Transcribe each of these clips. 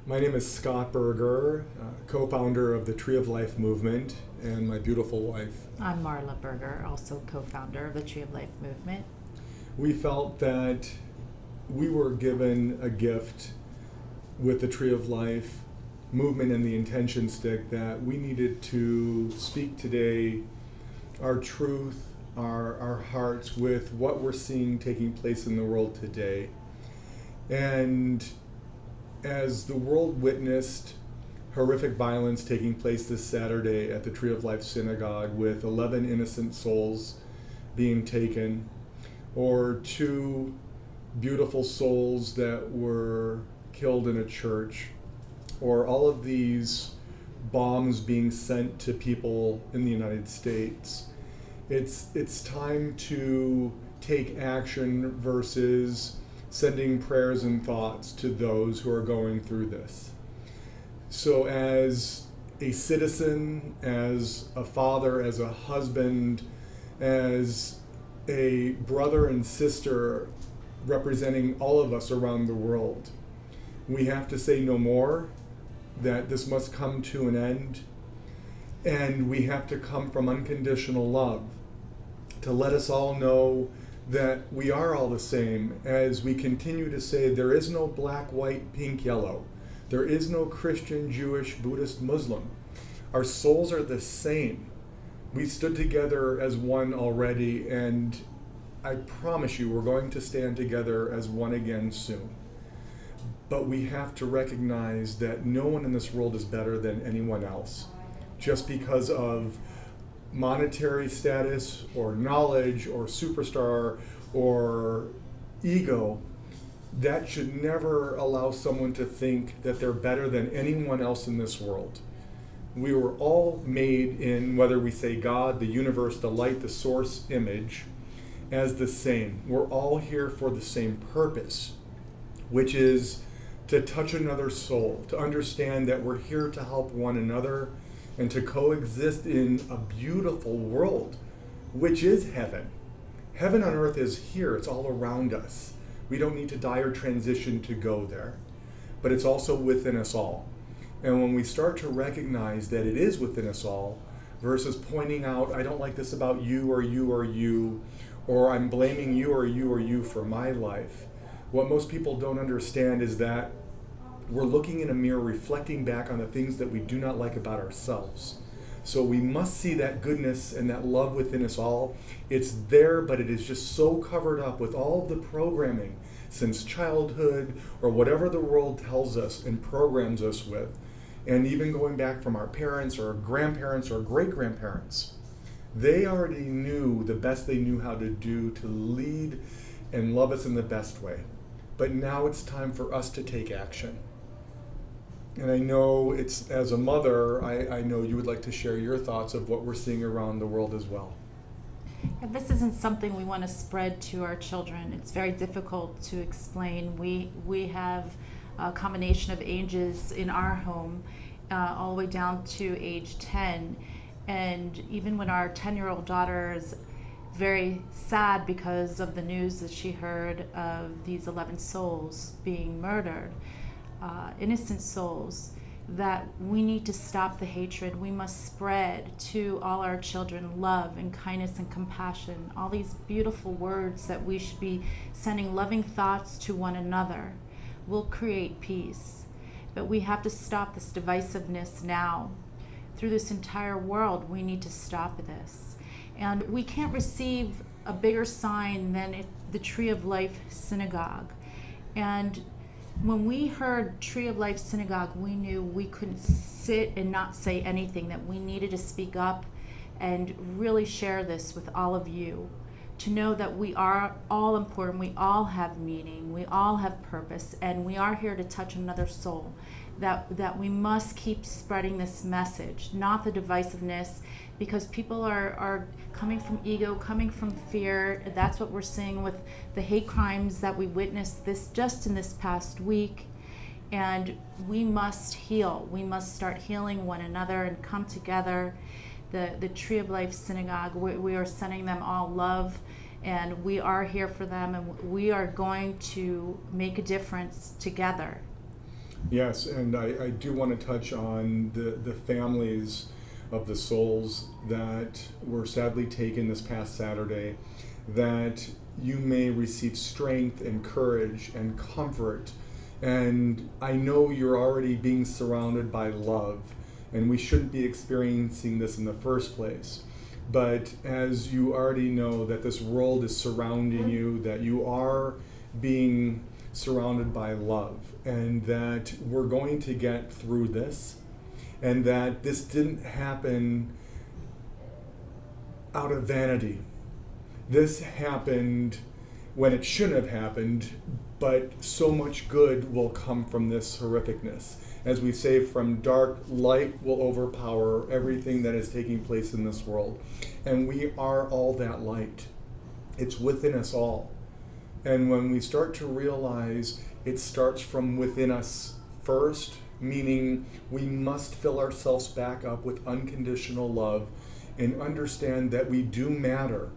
My name is Scott Berger, co-founder of the Tree of Life movement, and my beautiful wife. I'm Marla Berger, also co-founder of the Tree of Life movement. We felt that we were given a gift with the Tree of Life movement and the intention stick that we needed to speak today our truth, our hearts with what we're seeing taking place in the world today. And as the world witnessed horrific violence taking place this Saturday at the Tree of Life Synagogue with 11 innocent souls being taken, or 2 beautiful souls that were killed in a church, or all of these bombs being sent to people in the United States, it's time to take action versus sending prayers and thoughts to those who are going through this. So as a citizen, as a father, as a husband, as a brother and sister representing all of us around the world, we have to say no more, that this must come to an end, and we have to come from unconditional love to let us all know that we are all the same, as we continue to say there is no black, white, pink, yellow. There is no Christian, Jewish, Buddhist, Muslim. Our souls are the same. We stood together as one already, and I promise you we're going to stand together as one again soon. But we have to recognize that no one in this world is better than anyone else. Just because of monetary status or knowledge or superstar or ego, that should never allow someone to think that they're better than anyone else in this world. We were all made in, whether we say God, the universe, the light, the source image, as the same. We're all here for the same purpose, which is to touch another soul, to understand that we're here to help one another and to coexist in a beautiful world, which is heaven. Heaven on earth is here, it's all around us. We don't need to die or transition to go there, but it's also within us all. And when we start to recognize that it is within us all, versus pointing out, I don't like this about you or you or you, or I'm blaming you or you or you for my life, what most people don't understand is that we're looking in a mirror, reflecting back on the things that we do not like about ourselves. So we must see that goodness and that love within us all. It's there, but it is just so covered up with all of the programming since childhood or whatever the world tells us and programs us with. And even going back from our parents or grandparents or great-grandparents, they already knew the best they knew how to do to lead and love us in the best way. But now it's time for us to take action. And I know it's, as a mother, I know you would like to share your thoughts of what we're seeing around the world as well. And this isn't something we want to spread to our children. It's very difficult to explain. We have a combination of ages in our home, all the way down to age 10. And even when our 10-year-old daughter is very sad because of the news that she heard of these 11 souls being murdered, innocent souls, that we need to stop the hatred. We must spread to all our children love and kindness and compassion, all these beautiful words that we should be sending loving thoughts to one another will create peace. But we have to stop this divisiveness now. Through this entire world, we need to stop this. And we can't receive a bigger sign than the Tree of Life Synagogue. And when we heard Tree of Life Synagogue, we knew we couldn't sit and not say anything, that we needed to speak up and really share this with all of you, to know that we are all important, we all have meaning, we all have purpose, and we are here to touch another soul, that we must keep spreading this message, not the divisiveness, because people are coming from ego, coming from fear. That's what we're seeing with the hate crimes that we witnessed just in this past week. And we must heal. We must start healing one another and come together. The Tree of Life Synagogue, we are sending them all love, and we are here for them, and we are going to make a difference together. Yes, and I do want to touch on the families of the souls that were sadly taken this past Saturday, that you may receive strength and courage and comfort. And I know you're already being surrounded by love, and we shouldn't be experiencing this in the first place. But as you already know that this world is surrounding you, that you are being surrounded by love, and that we're going to get through this, and that this didn't happen out of vanity. This happened when it shouldn't have happened, but so much good will come from this horrificness. As we say, from dark, light will overpower everything that is taking place in this world. And we are all that light. It's within us all. And when we start to realize it starts from within us first, meaning we must fill ourselves back up with unconditional love and understand that we do matter,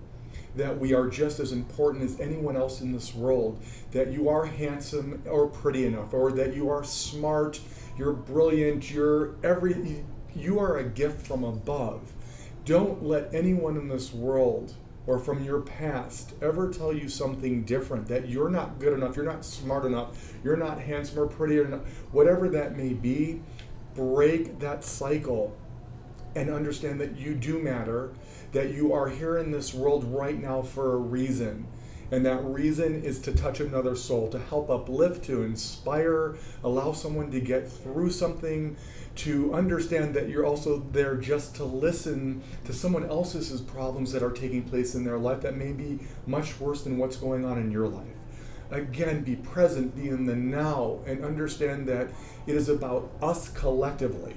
that we are just as important as anyone else in this world, that you are handsome or pretty enough, or that you are smart, you're brilliant, you are a gift from above. Don't let anyone in this world or from your past ever tell you something different, that you're not good enough, you're not smart enough, you're not handsome or pretty enough, whatever that may be. Break that cycle and understand that you do matter, that you are here in this world right now for a reason. And that reason is to touch another soul, to help uplift, to inspire, allow someone to get through something, to understand that you're also there just to listen to someone else's problems that are taking place in their life that may be much worse than what's going on in your life. Again, be present, be in the now, and understand that it is about us collectively.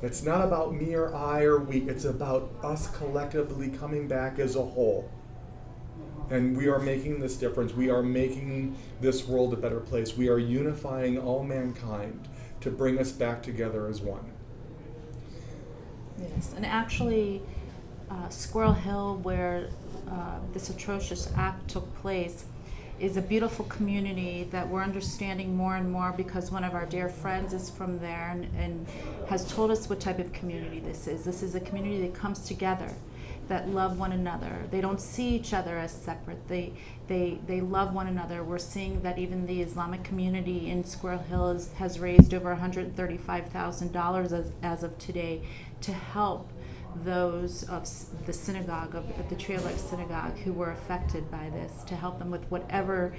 It's not about me or I or we, it's about us collectively coming back as a whole. And we are making this difference. We are making this world a better place. We are unifying all mankind to bring us back together as one. Yes, and actually, Squirrel Hill, where this atrocious act took place, is a beautiful community that we're understanding more and more, because one of our dear friends is from there and has told us what type of community this is. This is a community that comes together, that love one another. They don't see each other as separate. They love one another. We're seeing that even the Islamic community in Squirrel Hill has raised over $135,000 as of today to help those of the synagogue, of the Tree of Life Synagogue, who were affected by this, to help them with whatever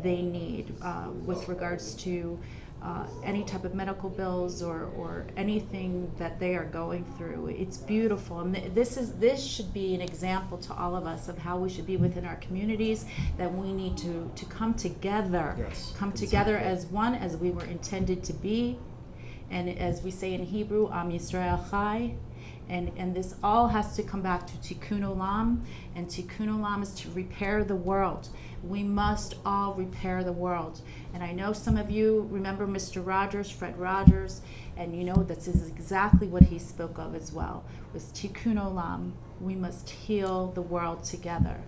they need with regards to any type of medical bills or anything that they are going through. It's beautiful, and this should be an example to all of us of how we should be within our communities, that we need to come together, Yes, together exactly. as one, as we were intended to be. And as we say in Hebrew, Am Yisrael Chai. And this all has to come back to Tikkun Olam, and Tikkun Olam is to repair the world. We must all repair the world. And I know some of you remember Mr. Rogers, Fred Rogers, and you know this is exactly what he spoke of as well, was Tikkun Olam. We must heal the world together.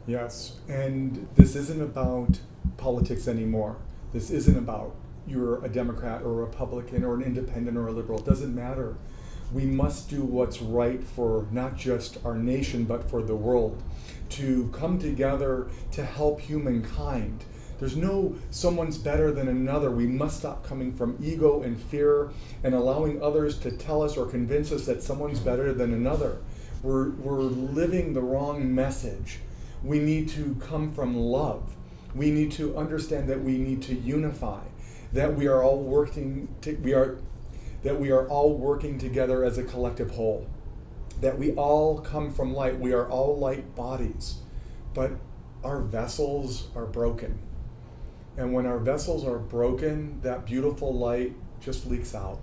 Yes, and this isn't about politics anymore. This isn't about you're a Democrat or a Republican or an independent or a liberal. It doesn't matter. We must do what's right for not just our nation, but for the world, to come together to help humankind. There's no someone's better than another. We must stop coming from ego and fear and allowing others to tell us or convince us that someone's better than another. We're living the wrong message. We need to come from love. We need to understand that we need to unify, that we are all working together as a collective whole, that we all come from light. We are all light bodies, but our vessels are broken. And when our vessels are broken, that beautiful light just leaks out.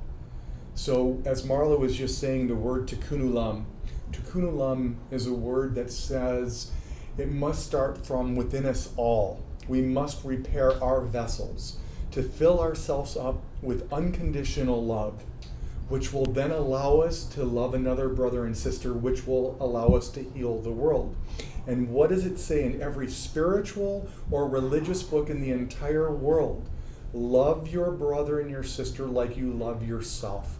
So as Marla was just saying, the word Tikkun Olam. Tikkun Olam is a word that says it must start from within us all. We must repair our vessels to fill ourselves up with unconditional love, which will then allow us to love another brother and sister, which will allow us to heal the world. And what does it say in every spiritual or religious book in the entire world love your brother and your sister like you love yourself.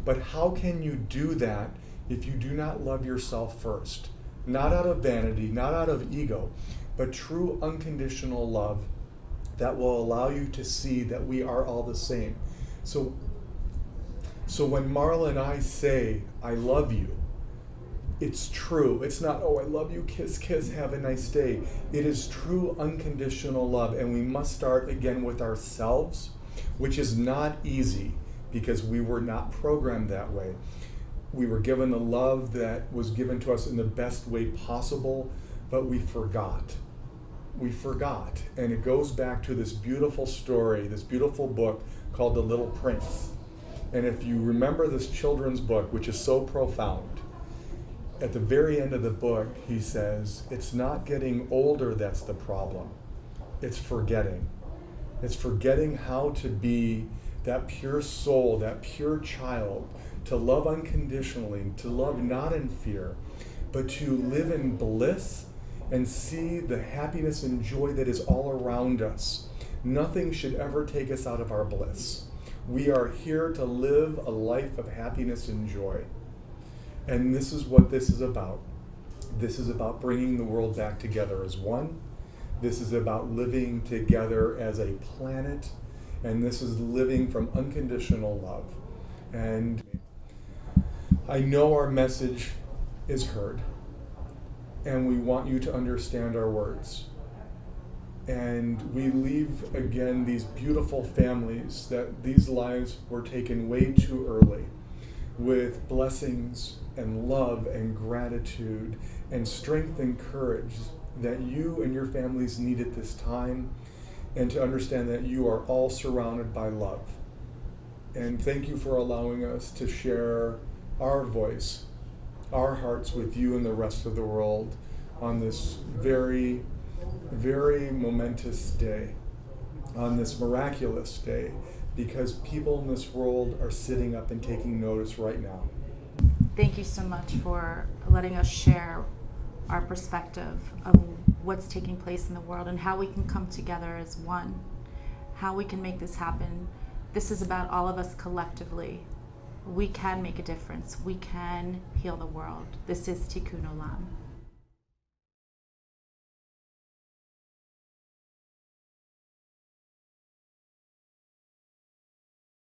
But how can you do that if you do not love yourself first? Not out of vanity, not out of ego, but true unconditional love that will allow you to see that we are all the same. So when Marla and I say, I love you, it's true. It's not, oh, I love you, kiss, kiss, have a nice day. It is true unconditional love, and we must start again with ourselves, which is not easy because we were not programmed that way. We were given the love that was given to us in the best way possible, but we forgot. We forgot. And it goes back to this beautiful story, this beautiful book called The Little Prince. And if you remember this children's book, which is so profound, at the very end of the book, he says, it's not getting older that's the problem. It's forgetting. It's forgetting how to be that pure soul, that pure child, to love unconditionally, to love not in fear, but to live in bliss and see the happiness and joy that is all around us. Nothing should ever take us out of our bliss. We are here to live a life of happiness and joy. And this is what this is about. This is about bringing the world back together as one. This is about living together as a planet. And this is living from unconditional love. And I know our message is heard. And we want you to understand our words. And we leave again these beautiful families that these lives were taken way too early, with blessings and love and gratitude and strength and courage that you and your families need at this time, and to understand that you are all surrounded by love. And thank you for allowing us to share our voice, our hearts with you and the rest of the world on this very, very momentous day, on this miraculous day, because people in this world are sitting up and taking notice right now. Thank you so much for letting us share our perspective of what's taking place in the world and how we can come together as one, how we can make this happen. This is about all of us collectively. We can make a difference. We can heal the world. This is Tikkun Olam.